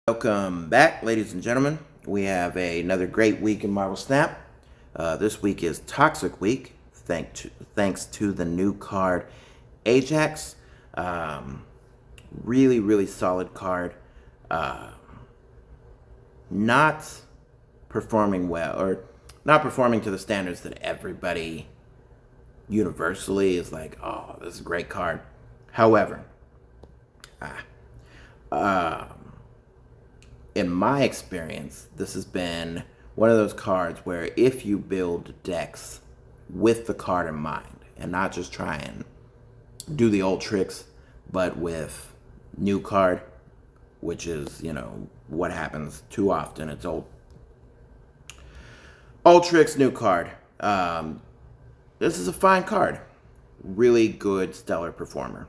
Welcome back, ladies and gentlemen. We have another great week in Marvel Snap. This week is Toxic Week, thanks to the new card Ajax. Really solid card. Not performing well, or not performing to the standards that everybody universally is like, oh, this is a great card. However, in my experience, this has been one of those cards where if you build decks with the card in mind and not just try and do the old tricks, but with new card, which is, what happens too often. It's old tricks, new card. This is a fine card. Really good, stellar performer.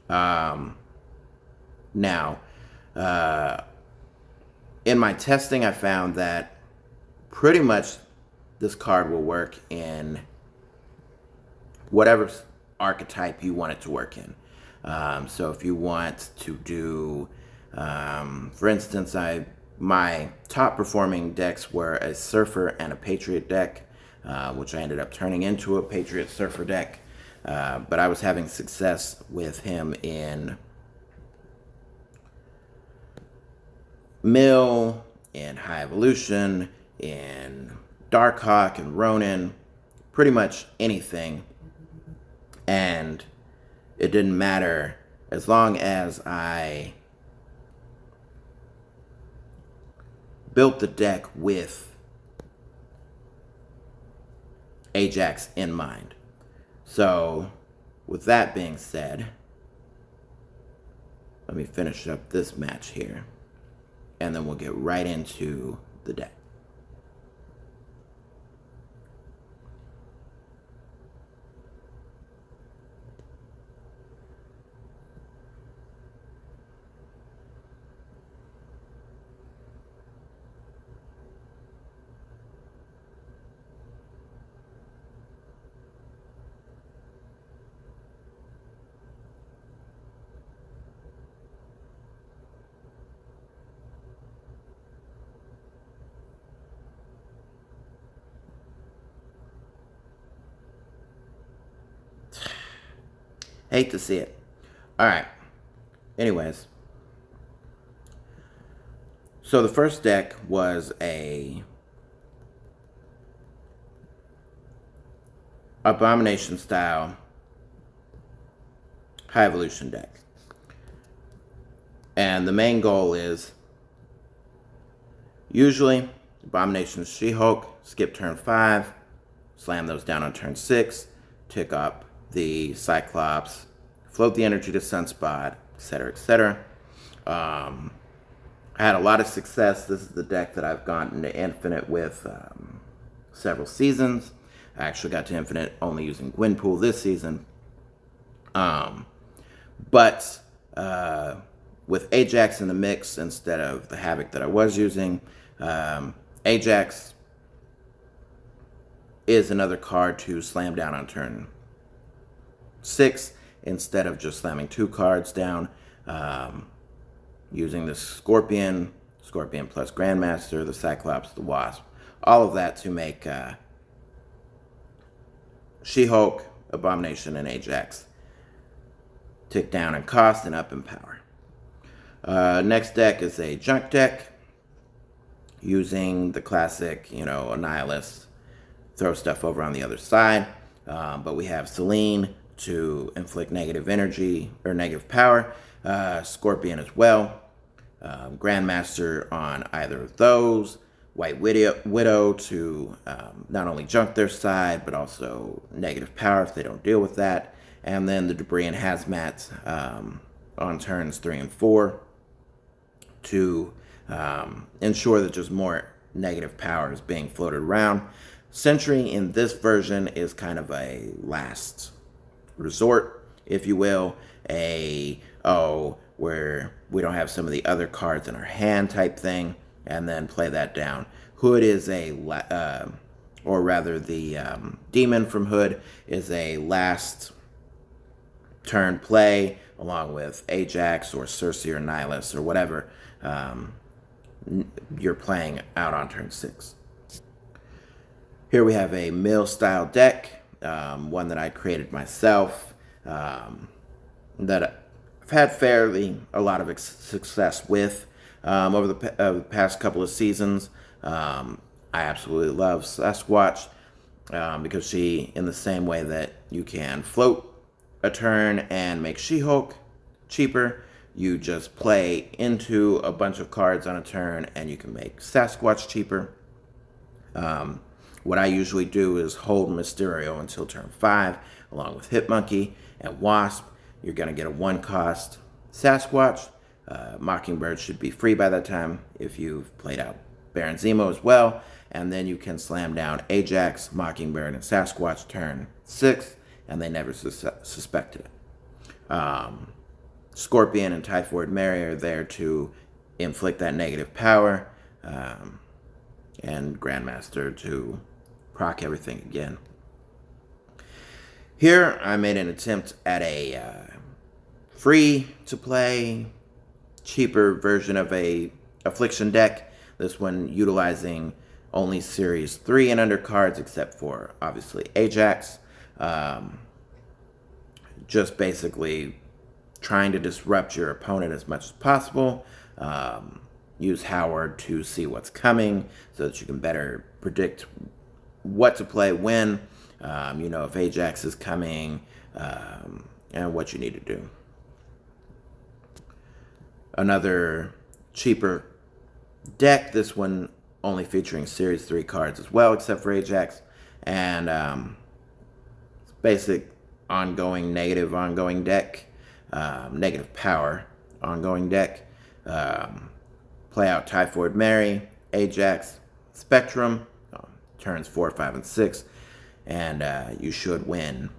Now, in my testing, I found that pretty much this card will work in whatever archetype you want it to work in. So if you want to do, for instance, my top performing decks were a Surfer and a Patriot deck, which I ended up turning into a Patriot Surfer deck. But I was having success with him in Mill, in High Evolution, in Darkhawk and Ronin, pretty much anything. And it didn't matter as long as I built the deck with Ajax in mind. So, with that being said, let me finish up this match here, and then we'll get right into the deck. Hate to see it. Alright. Anyways. So the first deck was a Abomination style High Evolution deck. And the main goal is usually Abomination She-Hulk, skip turn 5, slam those down on turn 6, tick up the Cyclops, float the energy to Sunspot, etc., etc. I had a lot of success. This is the deck that I've gone into Infinite with several seasons. I actually got to Infinite only using Gwenpool this season. But with Ajax in the mix instead of the Havoc that I was using, Ajax is another card to slam down on turn 6 instead of just slamming 2 cards down, using the Scorpion plus Grandmaster, the Cyclops, the Wasp, all of that to make She-Hulk, Abomination, and Ajax tick down in cost and up in power. Next deck is a junk deck using the classic, Annihilus, throw stuff over on the other side. But we have Selene to inflict negative energy or negative power, Scorpion as well, Grandmaster on either of those, White Widow to not only junk their side, but also negative power if they don't deal with that, and then the Debris and Hazmat on turns 3 and 4 to ensure that just more negative power is being floated around. Sentry in this version is kind of a last resort, if you will, where we don't have some of the other cards in our hand type thing, and then play that down. Hood is the Demon from Hood is a last turn play, along with Ajax or Circe or Nihilus or whatever you're playing out on turn 6. Here we have a mill style deck, one that I created myself, that I've had fairly a lot of success with over the past couple of seasons. I absolutely love Sasquatch because she, in the same way that you can float a turn and make She-Hulk cheaper, you just play into a bunch of cards on a turn and you can make Sasquatch cheaper. What I usually do is hold Mysterio until turn 5, along with Hitmonkey and Wasp. You're going to get a 1-cost Sasquatch. Mockingbird should be free by that time if you've played out Baron Zemo as well. And then you can slam down Ajax, Mockingbird, and Sasquatch turn 6, and they never suspected it. Scorpion and Typhoid Mary are there to inflict that negative power, and Grandmaster to proc everything again. Here, I made an attempt at a free-to-play, cheaper version of a Affliction deck. This one utilizing only Series 3 and under cards, except for, obviously, Ajax. Just basically trying to disrupt your opponent as much as possible. Use Howard to see what's coming so that you can better predict what to play when, if Ajax is coming, and what you need to do. Another cheaper deck, this one only featuring Series 3 cards as well, except for Ajax, and it's basic negative ongoing deck, negative power ongoing deck. Play out Typhoid Mary, Ajax, Spectrum, turns 4, 5, and 6, and you should win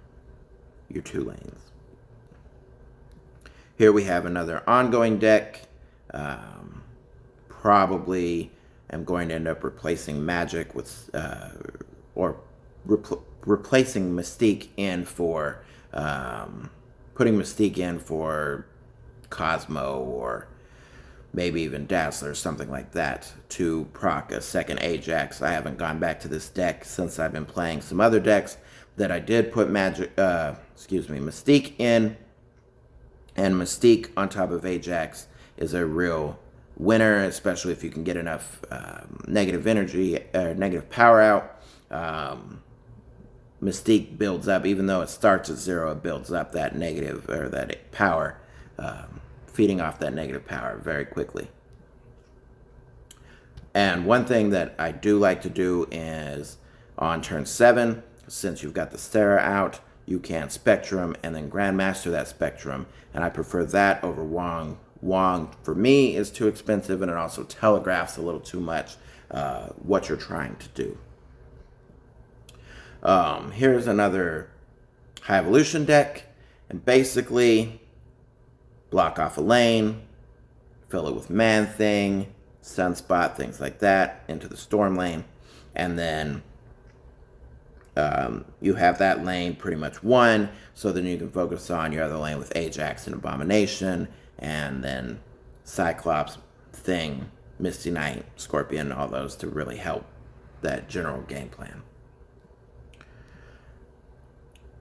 your 2 lanes. Here we have another ongoing deck. Probably am going to end up replacing Magic with, replacing Mystique in for, putting Mystique in for Cosmo or maybe even Dazzler or something like that to proc a second Ajax. I haven't gone back to this deck since I've been playing some other decks that I did put Mystique in, and Mystique on top of Ajax is a real winner, especially if you can get enough negative energy or negative power out. Mystique builds up, even though it starts at 0, it builds up that negative or that power, feeding off that negative power very quickly. And one thing that I do like to do is on turn 7, since you've got the Sarah out, you can Spectrum and then Grandmaster that Spectrum, and I prefer that over Wong. Wong, for me, is too expensive, and it also telegraphs a little too much what you're trying to do. Here's another High Evolution deck, and basically block off a lane, fill it with Man-Thing, Sunspot, things like that, into the Storm lane, and then you have that lane pretty much won, so then you can focus on your other lane with Ajax and Abomination, and then Cyclops, Thing, Misty Knight, Scorpion, all those to really help that general game plan.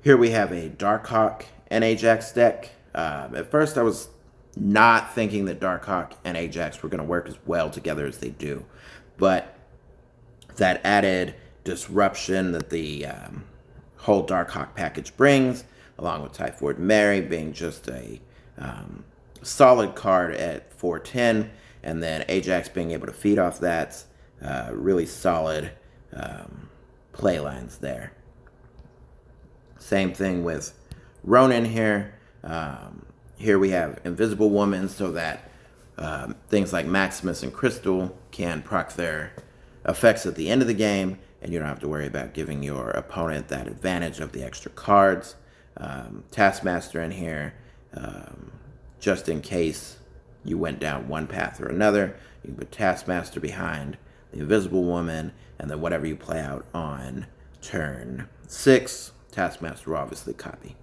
Here we have a Darkhawk and Ajax deck. At first I was not thinking that Darkhawk and Ajax were going to work as well together as they do, but that added disruption that the whole Darkhawk package brings, along with Typhoid Mary being just a solid card at 410, and then Ajax being able to feed off that, really solid play lines there. Same thing with Ronin here. Here we have Invisible Woman, so that things like Maximus and Crystal can proc their effects at the end of the game, and you don't have to worry about giving your opponent that advantage of the extra cards. Taskmaster in here, just in case you went down one path or another. You can put Taskmaster behind the Invisible Woman, and then whatever you play out on turn 6, Taskmaster will obviously copy.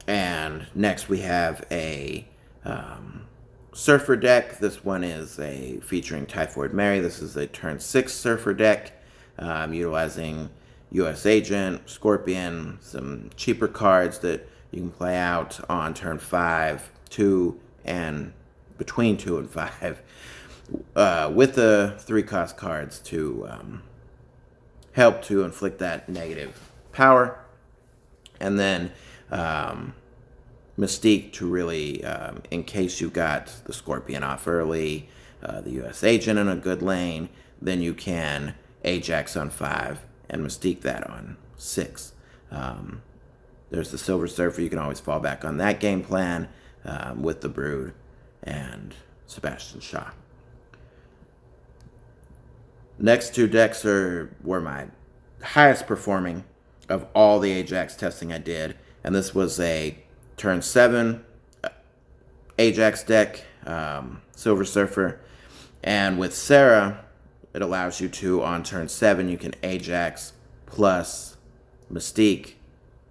And next we have a Surfer deck. This one is featuring Typhoid Mary. This is a turn 6 Surfer deck, utilizing U.S. Agent, Scorpion, some cheaper cards that you can play out on turn 5, 2, and between 2 and 5, with the 3-cost cards to help to inflict that negative power. And then Mystique to really, in case you got the Scorpion off early, the U.S. Agent in a good lane, then you can Ajax on 5 and Mystique that on 6. There's the Silver Surfer. You can always fall back on that game plan with the Brood and Sebastian Shaw. Next 2 decks were my highest performing of all the Ajax testing I did, and this was a turn 7 Ajax deck, Silver Surfer, and with Sarah, it allows you to, on turn 7, you can Ajax plus Mystique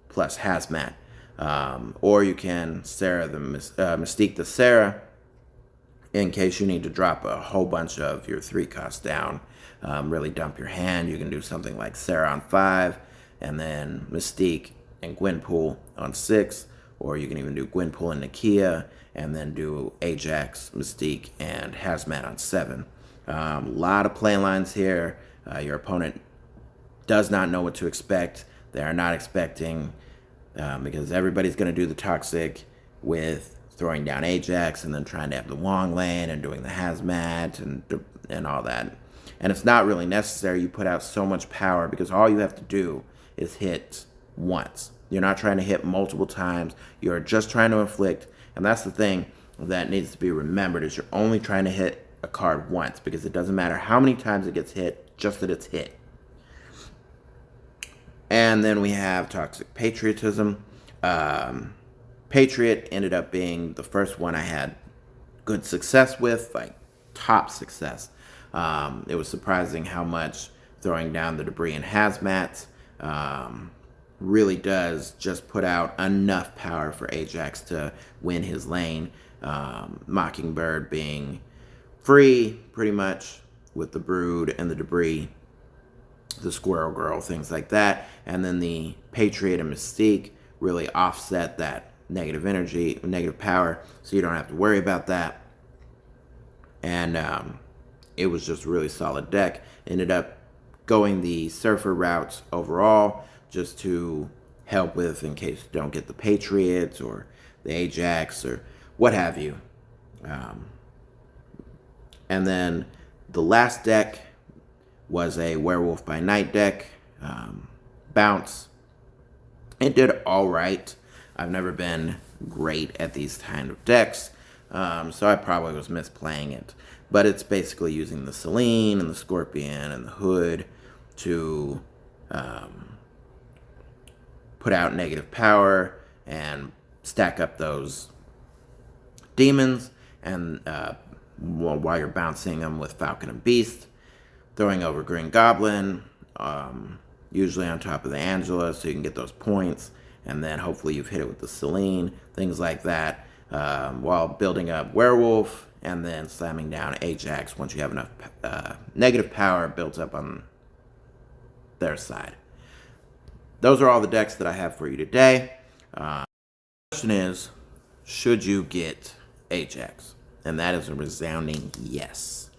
plus Hazmat, or you can Sarah the Mystique the Sarah in case you need to drop a whole bunch of your 3-cost down, really dump your hand. You can do something like Sarah on 5, and then Mystique and Gwenpool on 6, or you can even do Gwenpool and Nakia, and then do Ajax, Mystique, and Hazmat on 7. A lot of play lines here. Your opponent does not know what to expect. They are not expecting, because everybody's going to do the Toxic with throwing down Ajax and then trying to have the Wong lane and doing the Hazmat and all that. And it's not really necessary. You put out so much power because all you have to do is hit once. You're not trying to hit multiple times. You're just trying to inflict. And that's the thing that needs to be remembered, is you're only trying to hit a card once, because it doesn't matter how many times it gets hit, just that it's hit. And then we have Toxic Patriotism. Patriot ended up being the first one I had good success with, like top success. It was surprising how much throwing down the debris in Hazmat really does just put out enough power for Ajax to win his lane. Mockingbird being free, pretty much, with the Brood and the debris, the Squirrel Girl, things like that. And then the Patriot and Mystique really offset that negative energy, negative power, so you don't have to worry about that. And it was just a really solid deck. Ended up going the Surfer routes overall, just to help with in case you don't get the Patriots or the Ajax or what have you. And then the last deck was a Werewolf by Night deck, Bounce. It did all right. I've never been great at these kind of decks, so I probably was misplaying it. But it's basically using the Selene and the Scorpion and the Hood to put out negative power and stack up those demons, and while you're bouncing them with Falcon and Beast, throwing over Green Goblin, usually on top of the Angela, so you can get those points, and then hopefully you've hit it with the Selene, things like that, while building up Werewolf, and then slamming down Ajax once you have enough negative power built up on their side. Those are all the decks that I have for you today. The question is, should you get Ajax? And that is a resounding yes.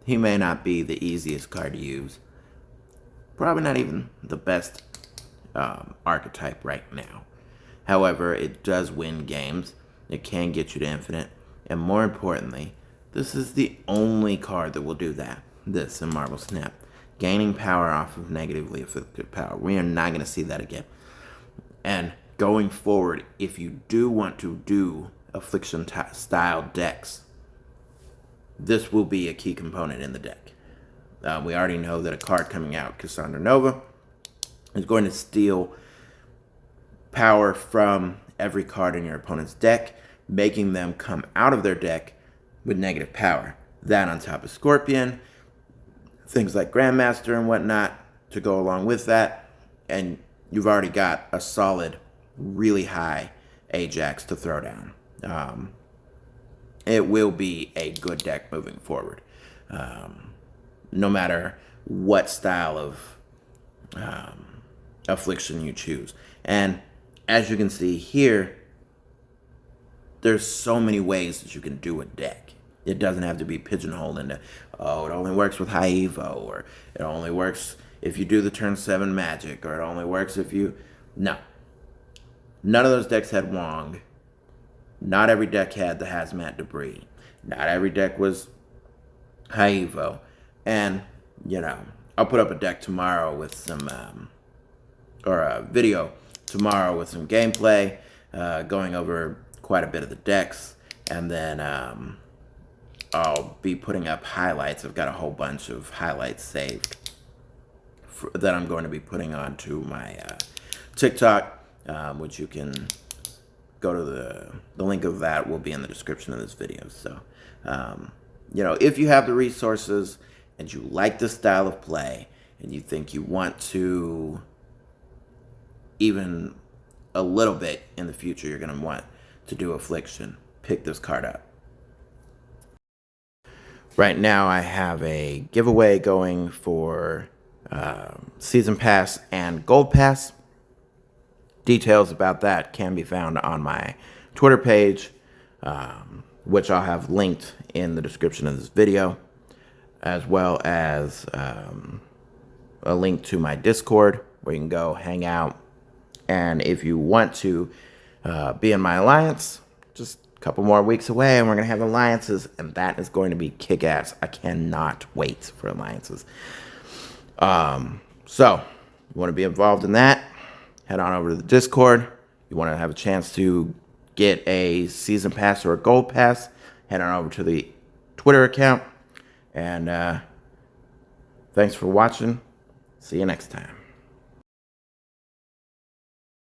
He may not be the easiest card to use. Probably not even the best archetype right now. However, it does win games. It can get you to infinite. And more importantly, this is the only card that will do that. This in Marble Snap. Gaining power off of negatively afflicted power. We are not going to see that again. And going forward, if you do want to do Affliction style decks, this will be a key component in the deck. We already know that a card coming out, Cassandra Nova, is going to steal power from every card in your opponent's deck, making them come out of their deck with negative power. That on top of Scorpion, things like Grandmaster and whatnot to go along with that, and you've already got a solid really high Ajax to throw down. It will be a good deck moving forward, no matter what style of affliction you choose. And as you can see here, there's so many ways that you can do a deck. It doesn't have to be pigeonholed into, oh, it only works with high evo, or it only works if you do the turn 7 magic, or it only works if you... No. None of those decks had Wong. Not every deck had the Hazmat Debris. Not every deck was high evo. And, you know, I'll put up a deck tomorrow with some, or a video tomorrow with some gameplay, going over quite a bit of the decks. And then I'll be putting up highlights. I've got a whole bunch of highlights saved that I'm going to be putting onto my TikTok, which you can go to the link of that will be in the description of this video. So, you know, if you have the resources and you like this style of play and you think you want to, even a little bit in the future, you're going to want to do Affliction, pick this card up. Right now I have a giveaway going for Season Pass and Gold Pass. Details about that can be found on my Twitter page, which I'll have linked in the description of this video, as well as a link to my Discord where you can go hang out. And if you want to be in my alliance, just a couple more weeks away and we're going to have alliances, and that is going to be kick-ass. I cannot wait for alliances. So, you want to be involved in that, head on over to the Discord. You want to have a chance to get a Season Pass or a Gold Pass, head on over to the Twitter account. And thanks for watching. See you next time.